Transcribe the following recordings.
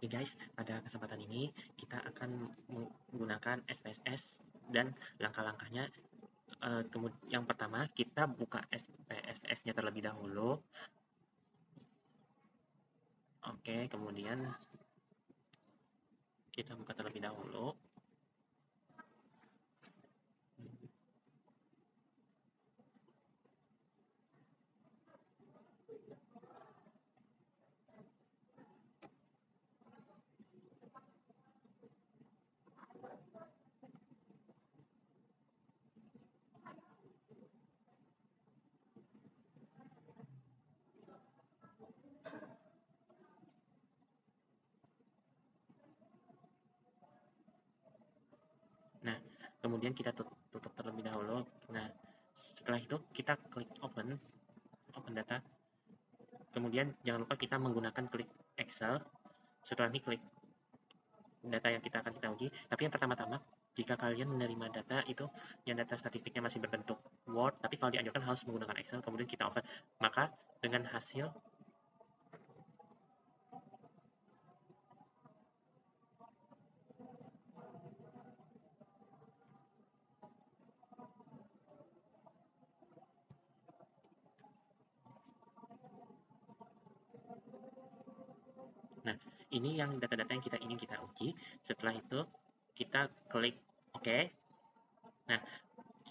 Oke guys, pada kesempatan ini kita akan menggunakan SPSS dan langkah-langkahnya. Yang pertama, kita buka SPSS-nya terlebih dahulu. Oke, kemudian kita buka terlebih dahulu. Nah, kemudian kita tutup terlebih dahulu. Nah, setelah itu kita klik open data. Kemudian jangan lupa kita menggunakan klik Excel. Setelah ini klik data yang kita akan uji. Tapi yang pertama-tama, jika kalian menerima data itu yang data statistiknya masih berbentuk Word, tapi kalau dianjurkan harus menggunakan Excel, kemudian kita open. Maka dengan hasil Nah, ini yang data-data yang kita ingin kita uji. Setelah itu, kita klik OK. Nah,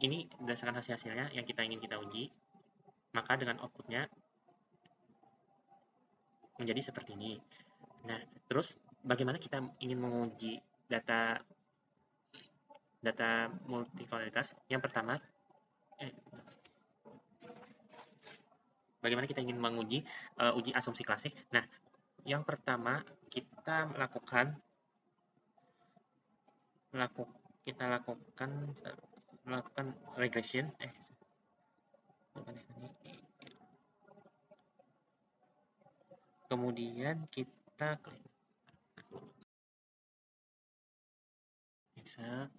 ini berdasarkan hasil-hasilnya yang kita ingin kita uji. Maka dengan outputnya menjadi seperti ini. Nah, terus bagaimana kita ingin menguji data multikoloritas? Yang pertama, bagaimana kita ingin menguji uji asumsi klasik? Nah, yang pertama kita melakukan regression. Kemudian kita klik Excel.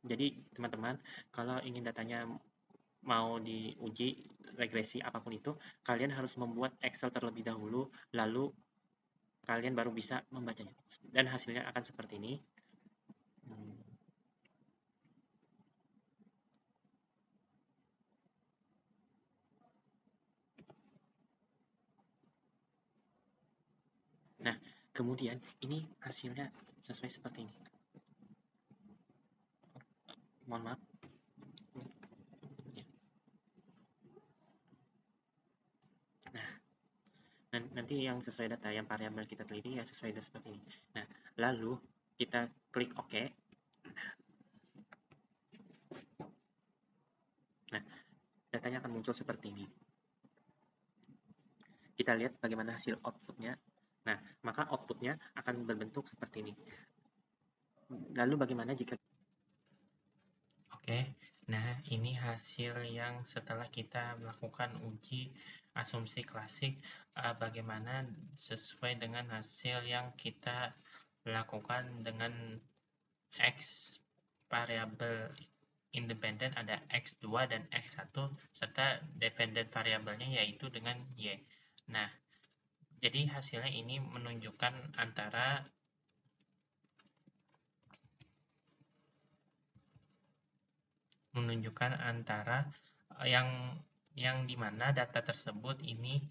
Jadi teman-teman, kalau ingin datanya mau diuji regresi apapun itu, kalian harus membuat Excel terlebih dahulu, lalu kalian baru bisa membacanya. Dan hasilnya akan seperti ini. Nah, kemudian ini hasilnya sesuai seperti ini. Mohon maaf. Nah, nanti yang sesuai data, yang variabel kita teliti ya sesuai data seperti ini. Nah, lalu kita klik OK. Nah, datanya akan muncul seperti ini. Kita lihat bagaimana hasil outputnya. Nah, maka outputnya akan berbentuk seperti ini. Lalu bagaimana jika... Oke, nah ini hasil yang setelah kita melakukan uji asumsi klasik, bagaimana sesuai dengan hasil yang kita lakukan dengan X variabel independen ada X2 dan X1 serta dependent variabelnya yaitu dengan Y. Nah, jadi hasilnya ini menunjukkan antara yang dimana data tersebut ini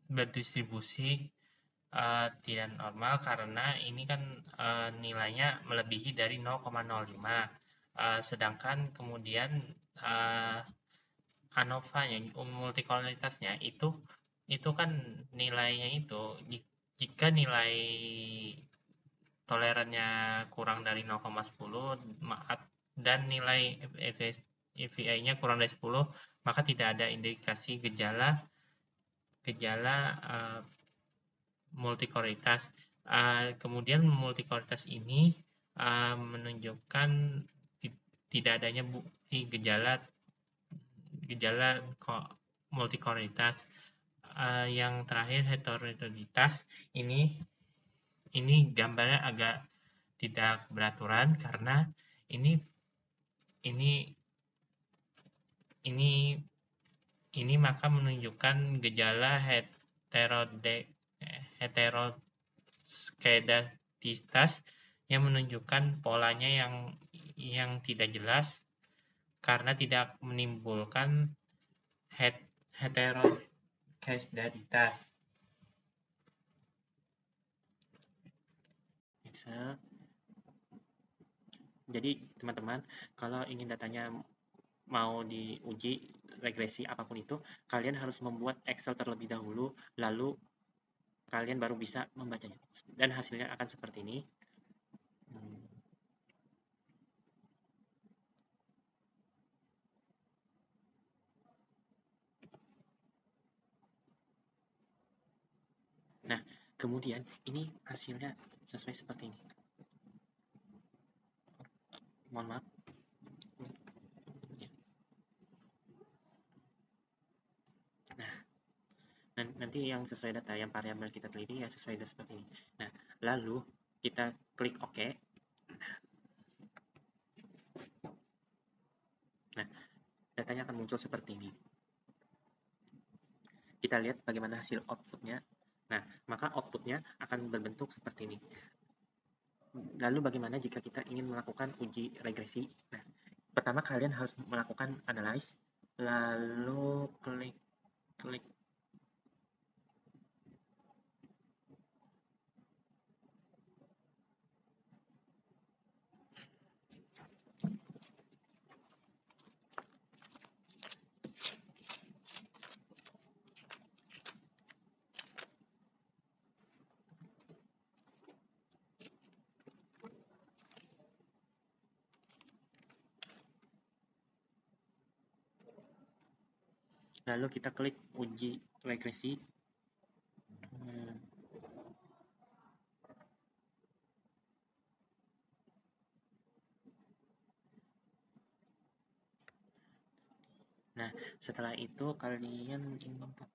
berdistribusi tidak normal karena ini kan nilainya melebihi dari 0,05, sedangkan kemudian ANOVA-nya, multikoloritasnya itu kan nilainya itu jika nilai tolerannya kurang dari 0,10 dan nilai EVA-nya kurang dari 10, maka tidak ada indikasi gejala multikoloritas. Kemudian multikoloritas ini menunjukkan tidak adanya bukti gejala multikoloritas. Yang terakhir heterogenitas, ini gambarnya agak tidak beraturan karena ini Ini maka menunjukkan gejala heteroskedastis yang menunjukkan polanya yang tidak jelas karena tidak menimbulkan heteroskedastis. Jadi teman-teman, kalau ingin datanya mau diuji regresi apapun itu, kalian harus membuat Excel terlebih dahulu, lalu kalian baru bisa membacanya. Dan hasilnya akan seperti ini. Nah, kemudian ini hasilnya sesuai seperti ini. Mohon maaf. Nah, nanti yang sesuai data, yang variabel kita teliti ya sesuai data seperti ini. Nah, lalu kita klik OK. Nah, datanya akan muncul seperti ini. Kita lihat bagaimana hasil outputnya. Nah, maka outputnya akan berbentuk seperti ini. Lalu bagaimana jika kita ingin melakukan uji regresi? Nah, pertama kalian harus melakukan analyze, lalu klik lalu kita klik uji regresi. Nah, setelah itu kalian input.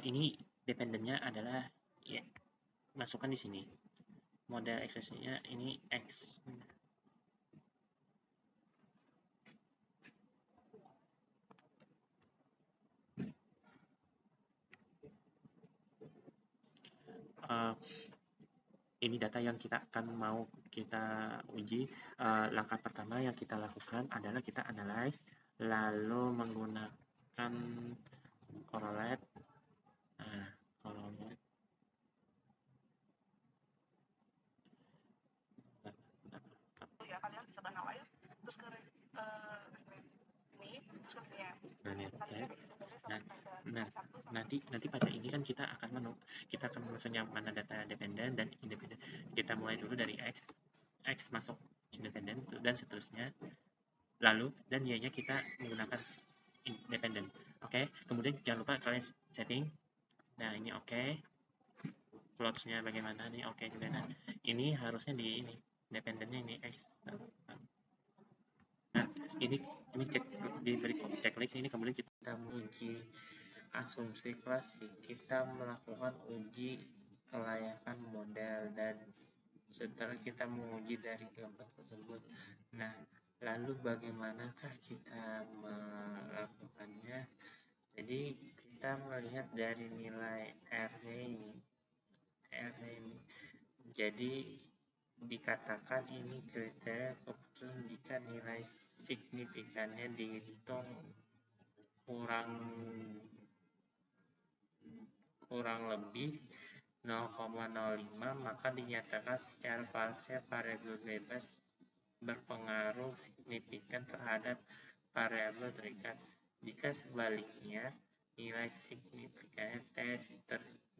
Ini dependennya adalah ya, masukkan di sini. Model ekspresinya ini X. Ini data yang kita akan mau kita uji. Langkah pertama yang kita lakukan adalah kita analyze, lalu menggunakan correlate. Correlate. Ya, kalian bisa analyze terus ke ini scriptnya. Nanti pada ini kan kita akan langsung yang mana data dependen dan independen. Kita mulai dulu dari X masuk independen dan seterusnya. Lalu dan Y-nya kita menggunakan independen. Oke, kemudian jangan lupa kalian setting. Nah, ini oke. Plots-nya bagaimana nih? Oke juga. Nah, ini harusnya di ini independennya ini X. Nah, ini diberi checklist ini, kemudian kita menguji asumsi klasik, kita melakukan uji kelayakan model, dan setelah kita menguji dari gambar tersebut, nah lalu bagaimanakah kita melakukannya? Jadi kita melihat dari nilai R-nya ini. Jadi dikatakan ini kriteria keputusan jika nilai signifikannya dihitung kurang lebih 0,05, maka dinyatakan secara parsial variabel bebas berpengaruh signifikan terhadap variabel terikat. Jika sebaliknya nilai signifikannya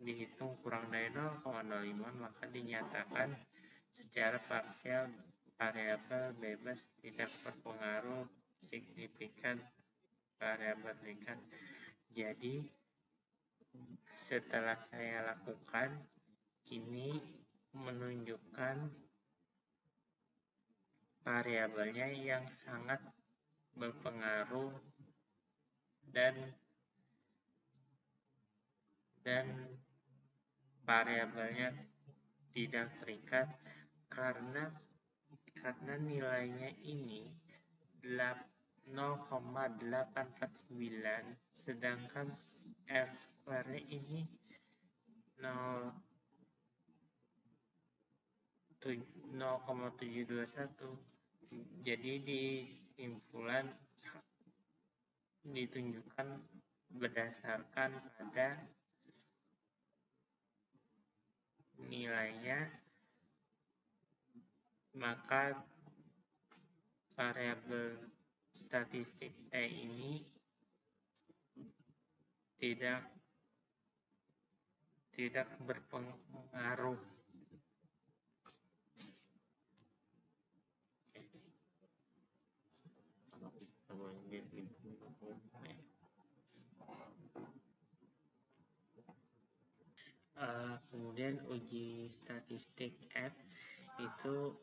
dihitung kurang dari 0,05, maka dinyatakan secara parsial variabel bebas tidak berpengaruh signifikan variabel terikat. Jadi setelah saya lakukan, ini menunjukkan variabelnya yang sangat berpengaruh dan variabelnya tidak terikat karena nilainya ini 0,849 sedangkan R square-nya ini 0,721. Jadi di simpulan ditunjukkan berdasarkan pada nilainya, maka variabel statistik T ini tidak berpengaruh. Kemudian uji statistik F itu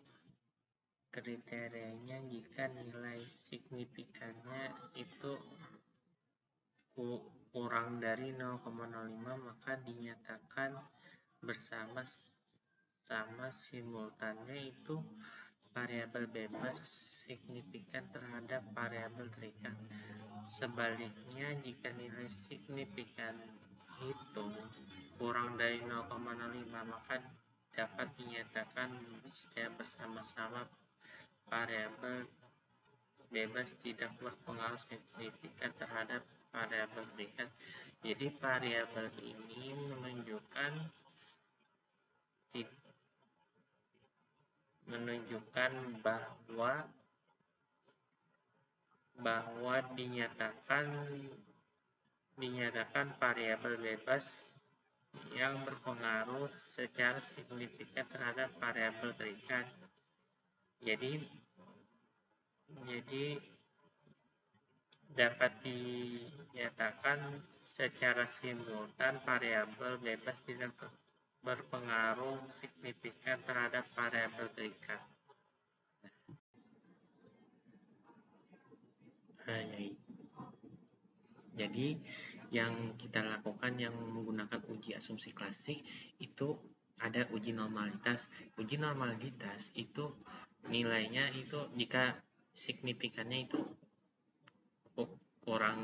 kriterianya jika nilai signifikannya itu kurang dari 0,05 maka dinyatakan bersama simultannya itu variabel bebas signifikan terhadap variabel terikat. Sebaliknya, jika nilai signifikan itu kurang dari 0,05 maka dapat dinyatakan secara bersama-sama variabel bebas tidak berpengaruh signifikan terhadap variabel terikat. Jadi variabel ini menunjukkan bahwa dinyatakan variabel bebas yang berpengaruh secara signifikan terhadap variabel terikat. Jadi dapat dinyatakan secara simultan variabel bebas tidak berpengaruh signifikan terhadap variabel terikat. Jadi yang kita lakukan yang menggunakan uji asumsi klasik itu ada uji normalitas. Uji normalitas itu nilainya itu jika signifikannya itu kurang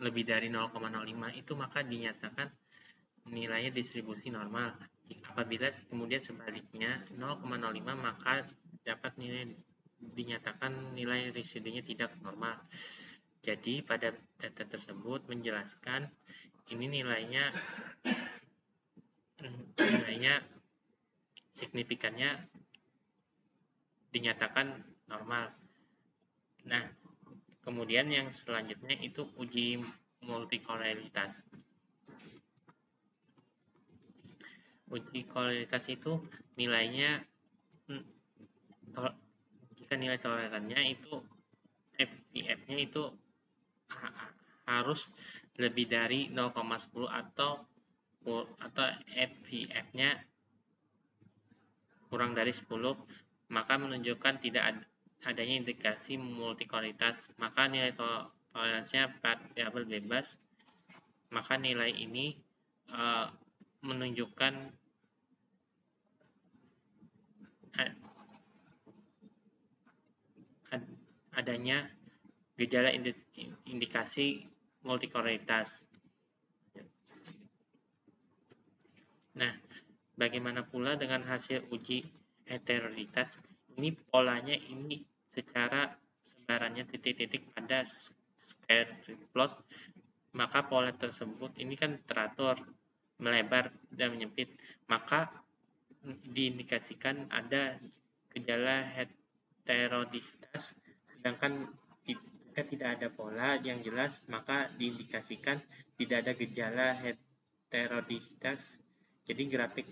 lebih dari 0,05 itu maka dinyatakan nilainya distribusi normal. Apabila kemudian sebaliknya 0,05 maka dapat dinyatakan nilai residunya tidak normal. Jadi pada data tersebut menjelaskan ini nilainya signifikannya dinyatakan normal. Nah, kemudian yang selanjutnya itu uji multikoleritas. Uji koleritas itu nilainya jika nilai tolerannya itu FVF-nya itu harus lebih dari 0,10 atau FVF-nya kurang dari 10 maka menunjukkan tidak adanya indikasi multikoleritas. Maka nilai toleransinya variabel bebas, maka nilai ini menunjukkan adanya gejala indikasi multikoleritas. Nah, bagaimana pula dengan hasil uji heteroditas? Ini polanya ini secara sebarannya titik-titik pada scatter plot, maka pola tersebut ini kan teratur, melebar dan menyempit, maka diindikasikan ada gejala heteroditas, sedangkan jika tidak ada pola yang jelas, maka diindikasikan tidak ada gejala heteroditas. Jadi grafik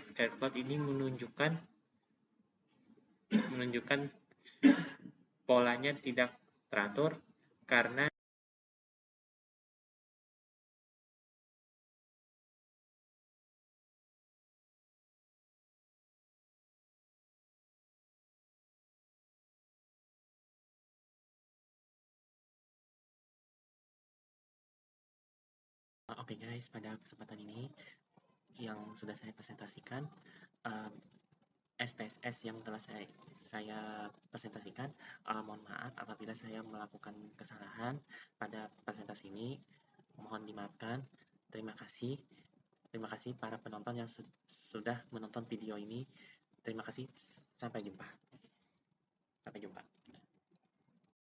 scatter plot ini menunjukkan polanya tidak teratur karena Oke guys, pada kesempatan ini yang sudah saya presentasikan, SPSS yang telah saya presentasikan, mohon maaf apabila saya melakukan kesalahan pada presentasi ini, mohon dimaafkan. Terima kasih. Terima kasih para penonton yang sudah menonton video ini. Terima kasih. Sampai jumpa. Sampai jumpa.